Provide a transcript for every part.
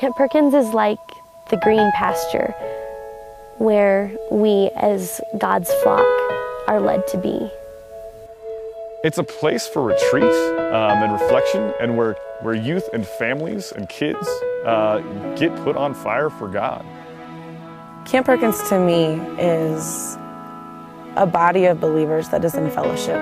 Camp Perkins is like the green pasture where we as God's flock are led to be. It's a place for retreat and reflection, and where youth and families and kids get put on fire for God. Camp Perkins to me is a body of believers that is in fellowship.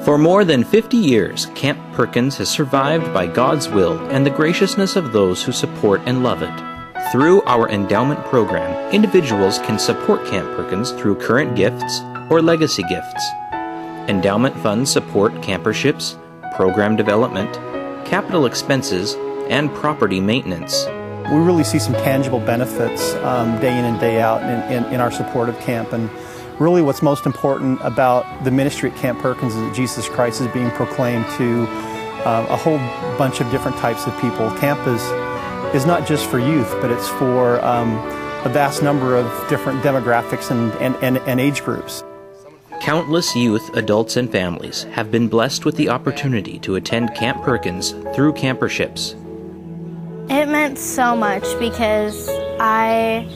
For more than 50 years, Camp Perkins has survived by God's will and the graciousness of those who support and love it. Through our endowment program, individuals can support Camp Perkins through current gifts or legacy gifts. Endowment funds support camperships, program development, capital expenses, and property maintenance. We really see some tangible benefits day in and day out in our support of camp. And really what's most important about the ministry at Camp Perkins is that Jesus Christ is being proclaimed to a whole bunch of different types of people. Camp is not just for youth, but it's for a vast number of different demographics and age groups. Countless youth, adults, and families have been blessed with the opportunity to attend Camp Perkins through camperships. It meant so much because I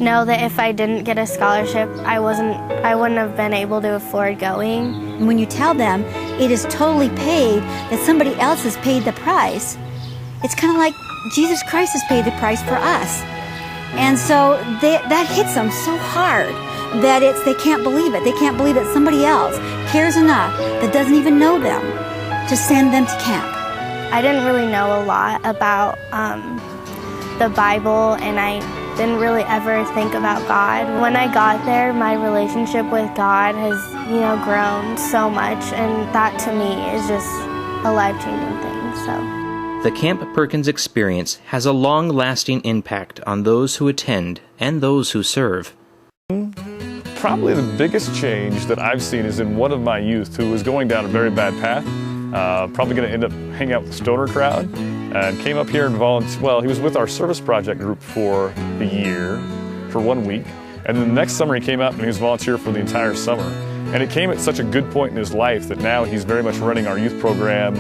know that if I didn't get a scholarship, I wouldn't have been able to afford going. And when you tell them it is totally paid, that somebody else has paid the price, it's kind of like Jesus Christ has paid the price for us. And so that hits them so hard that they can't believe it. They can't believe that somebody else cares enough that doesn't even know them to send them to camp. I didn't really know a lot about the Bible, and I didn't really ever think about God. When I got there, my relationship with God has, grown so much, and that to me is just a life-changing thing. So the Camp Perkins experience has a long-lasting impact on those who attend and those who serve. Probably the biggest change that I've seen is in one of my youth who was going down a very bad path, probably going to end up hanging out with the stoner crowd, and came up here and volunteered. Well, he was with our service project group for a year, for 1 week, and then the next summer he came up and he was volunteer for the entire summer. And it came at such a good point in his life that now he's very much running our youth program,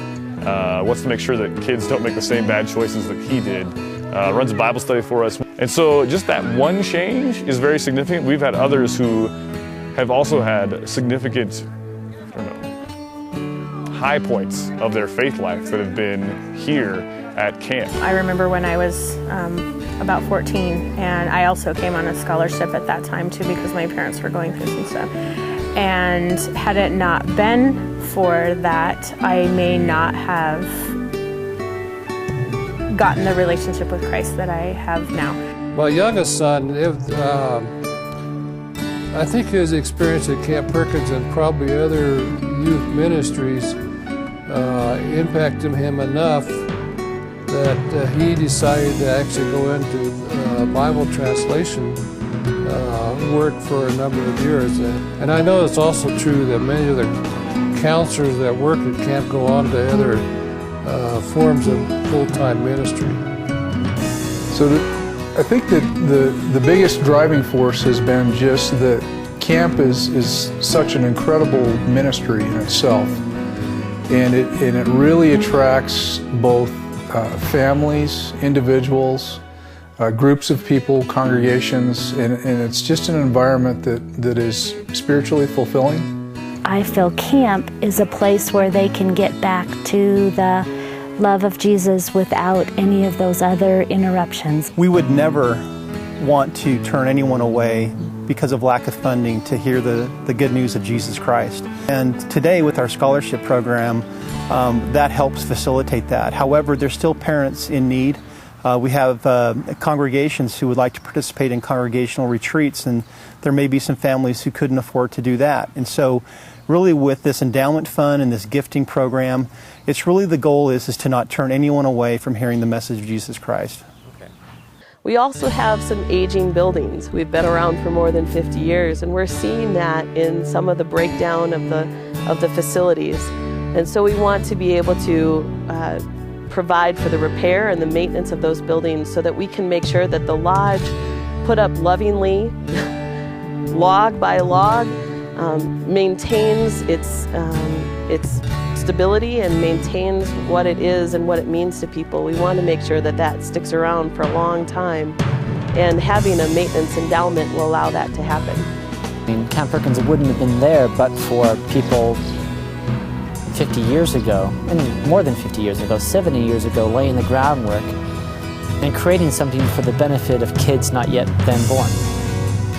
wants to make sure that kids don't make the same bad choices that he did, runs a Bible study for us. And so just that one change is very significant. We've had others who have also had significant, high points of their faith life that have been here at camp. I remember when I was about 14, and I also came on a scholarship at that time too because my parents were going through some stuff. And had it not been for that, I may not have gotten the relationship with Christ that I have now. My youngest son, I think his experience at Camp Perkins and probably other youth ministries impacted him enough that he decided to actually go into Bible translation work for a number of years. And I know it's also true that many of the counselors that work at camp go on to other forms of full-time ministry. So I think that the biggest driving force has been just that camp is such an incredible ministry in itself. And it really attracts both families, individuals, groups of people, congregations, and it's just an environment that is spiritually fulfilling. I feel camp is a place where they can get back to the love of Jesus without any of those other interruptions. We would never want to turn anyone away because of lack of funding to hear the good news of Jesus Christ. And today with our scholarship program, that helps facilitate that. However, there's still parents in need. We have congregations who would like to participate in congregational retreats, and there may be some families who couldn't afford to do that. And so really with this endowment fund and this gifting program, it's really the goal is to not turn anyone away from hearing the message of Jesus Christ. We also have some aging buildings. We've been around for more than 50 years, and we're seeing that in some of the breakdown of the facilities. And so we want to be able to provide for the repair and the maintenance of those buildings so that we can make sure that the lodge, put up lovingly, log by log, maintains its stability and maintains what it is and what it means to people. We want to make sure that that sticks around for a long time, and having a maintenance endowment will allow that to happen. I mean, Camp Perkins wouldn't have been there but for people 50 years ago, and more than 50 years ago, 70 years ago, laying the groundwork and creating something for the benefit of kids not yet then born.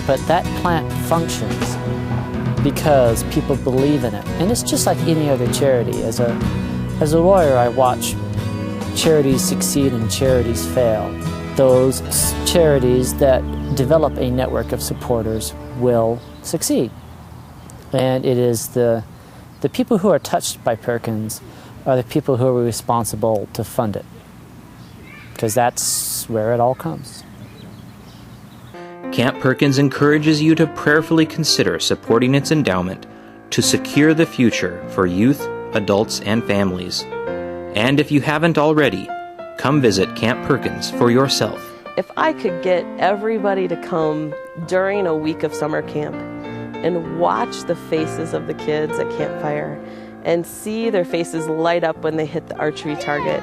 But that plant functions because people believe in it. And it's just like any other charity. As a lawyer, I watch charities succeed and charities fail. Those charities that develop a network of supporters will succeed. And it is the people who are touched by Perkins are the people who are responsible to fund it, because that's where it all comes. Camp Perkins encourages you to prayerfully consider supporting its endowment to secure the future for youth, adults, and families. And if you haven't already, come visit Camp Perkins for yourself. If I could get everybody to come during a week of summer camp and watch the faces of the kids at campfire and see their faces light up when they hit the archery target,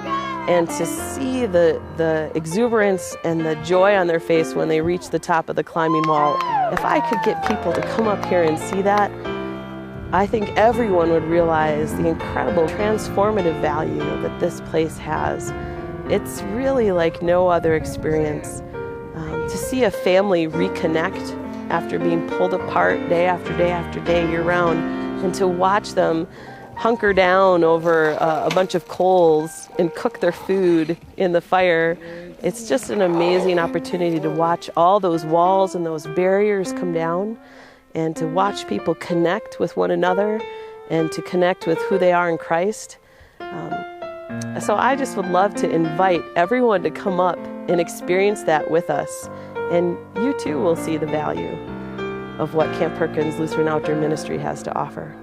and to see the exuberance and the joy on their face when they reach the top of the climbing wall, if I could get people to come up here and see that, I think everyone would realize the incredible transformative value that this place has. It's really like no other experience. To see a family reconnect after being pulled apart day after day after day year-round, and to watch them hunker down over a bunch of coals and cook their food in the fire. It's just an amazing opportunity to watch all those walls and those barriers come down, and to watch people connect with one another and to connect with who they are in Christ. So I just would love to invite everyone to come up and experience that with us, and you too will see the value of what Camp Perkins Lutheran Outdoor Ministry has to offer.